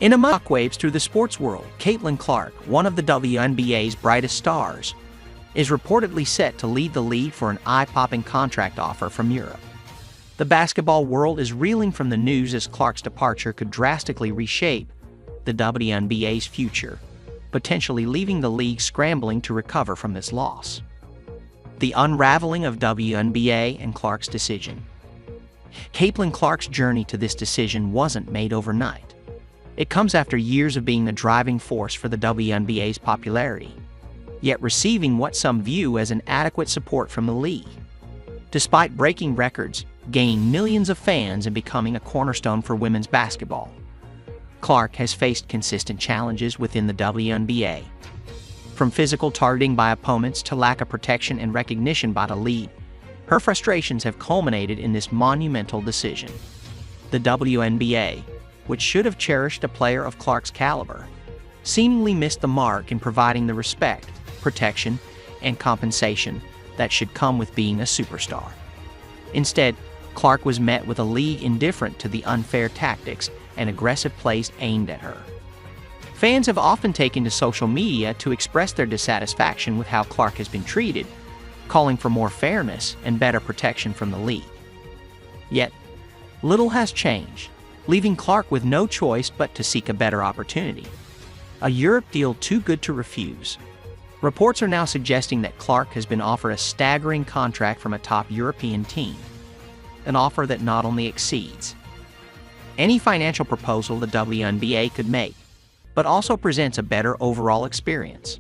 In a shockwaves through the sports world, Caitlin Clark, one of the WNBA's brightest stars, is reportedly set to lead the league for an eye-popping contract offer from Europe. The basketball world is reeling from the news as Clark's departure could drastically reshape the WNBA's future, potentially leaving the league scrambling to recover from this loss. The unraveling of WNBA and Clark's decision. Caitlin Clark's journey to this decision wasn't made overnight. It comes after years of being the driving force for the WNBA's popularity, yet receiving what some view as inadequate support from the league. Despite breaking records, gaining millions of fans, and becoming a cornerstone for women's basketball, Clark has faced consistent challenges within the WNBA. From physical targeting by opponents to lack of protection and recognition by the league, her frustrations have culminated in this monumental decision. The WNBA, which should have cherished a player of Clark's caliber, seemingly missed the mark in providing the respect, protection, and compensation that should come with being a superstar. Instead, Clark was met with a league indifferent to the unfair tactics and aggressive plays aimed at her. Fans have often taken to social media to express their dissatisfaction with how Clark has been treated, calling for more fairness and better protection from the league. Yet, little has changed, leaving Clark with no choice but to seek a better opportunity. A Europe deal too good to refuse. Reports are now suggesting that Clark has been offered a staggering contract from a top European team, an offer that not only exceeds any financial proposal the WNBA could make, but also presents a better overall experience.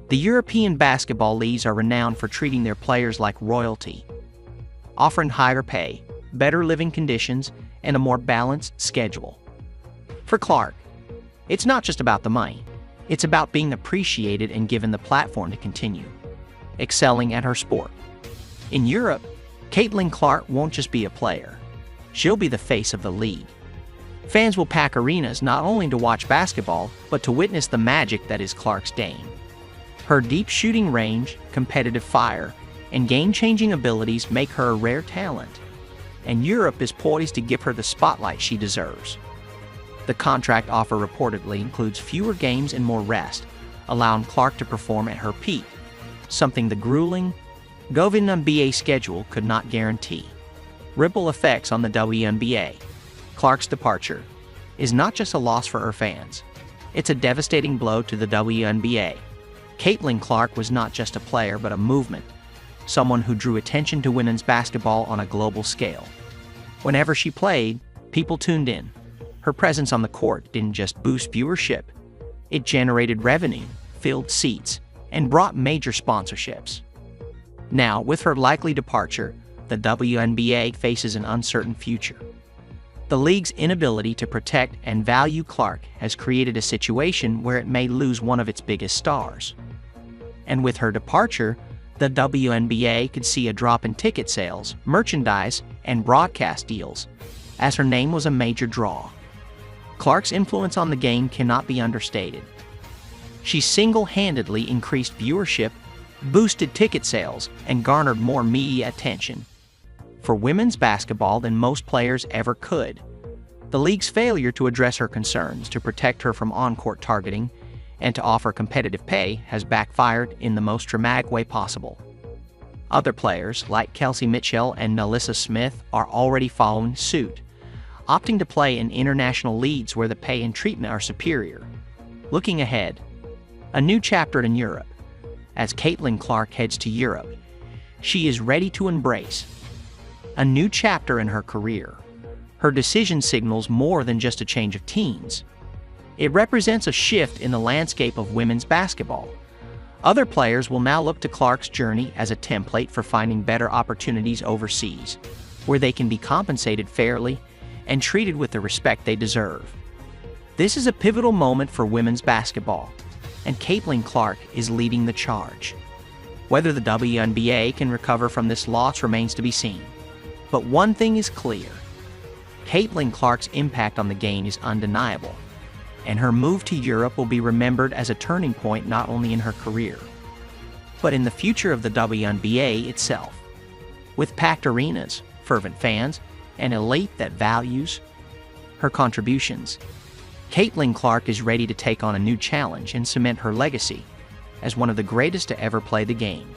The European basketball leagues are renowned for treating their players like royalty, offering higher pay, better living conditions, and a more balanced schedule. For Clark, it's not just about the money. It's about being appreciated and given the platform to continue excelling at her sport. In Europe, Caitlin Clark won't just be a player. She'll be the face of the league. Fans will pack arenas not only to watch basketball, but to witness the magic that is Clark's game. Her deep shooting range, competitive fire, and game-changing abilities make her a rare talent, and Europe is poised to give her the spotlight she deserves. The contract offer reportedly includes fewer games and more rest, allowing Clark to perform at her peak, something the grueling WNBA schedule could not guarantee. Ripple effects on the WNBA. Clark's departure is not just a loss for her fans. It's a devastating blow to the WNBA. Caitlin Clark was not just a player but a movement, someone who drew attention to women's basketball on a global scale. Whenever she played, people tuned in. Her presence on the court didn't just boost viewership, it generated revenue, filled seats, and brought major sponsorships. Now, with her likely departure, the WNBA faces an uncertain future. The league's inability to protect and value Clark has created a situation where it may lose one of its biggest stars. And with her departure, the WNBA could see a drop in ticket sales, merchandise, and broadcast deals, as her name was a major draw. Clark's influence on the game cannot be understated. She single-handedly increased viewership, boosted ticket sales, and garnered more media attention for women's basketball than most players ever could. The league's failure to address her concerns, to protect her from on-court targeting, and to offer competitive pay has backfired in the most dramatic way possible. Other players, like Kelsey Mitchell and Nalissa Smith, are already following suit, opting to play in international leagues where the pay and treatment are superior. Looking ahead, a new chapter in Europe. As Caitlin Clark heads to Europe, she is ready to embrace a new chapter in her career. Her decision signals more than just a change of teams. It represents a shift in the landscape of women's basketball. Other players will now look to Clark's journey as a template for finding better opportunities overseas, where they can be compensated fairly and treated with the respect they deserve. This is a pivotal moment for women's basketball, and Caitlin Clark is leading the charge. Whether the WNBA can recover from this loss remains to be seen. But one thing is clear. Caitlin Clark's impact on the game is undeniable, and her move to Europe will be remembered as a turning point not only in her career, but in the future of the WNBA itself. With packed arenas, fervent fans, and elite that values her contributions, Caitlin Clark is ready to take on a new challenge and cement her legacy as one of the greatest to ever play the game.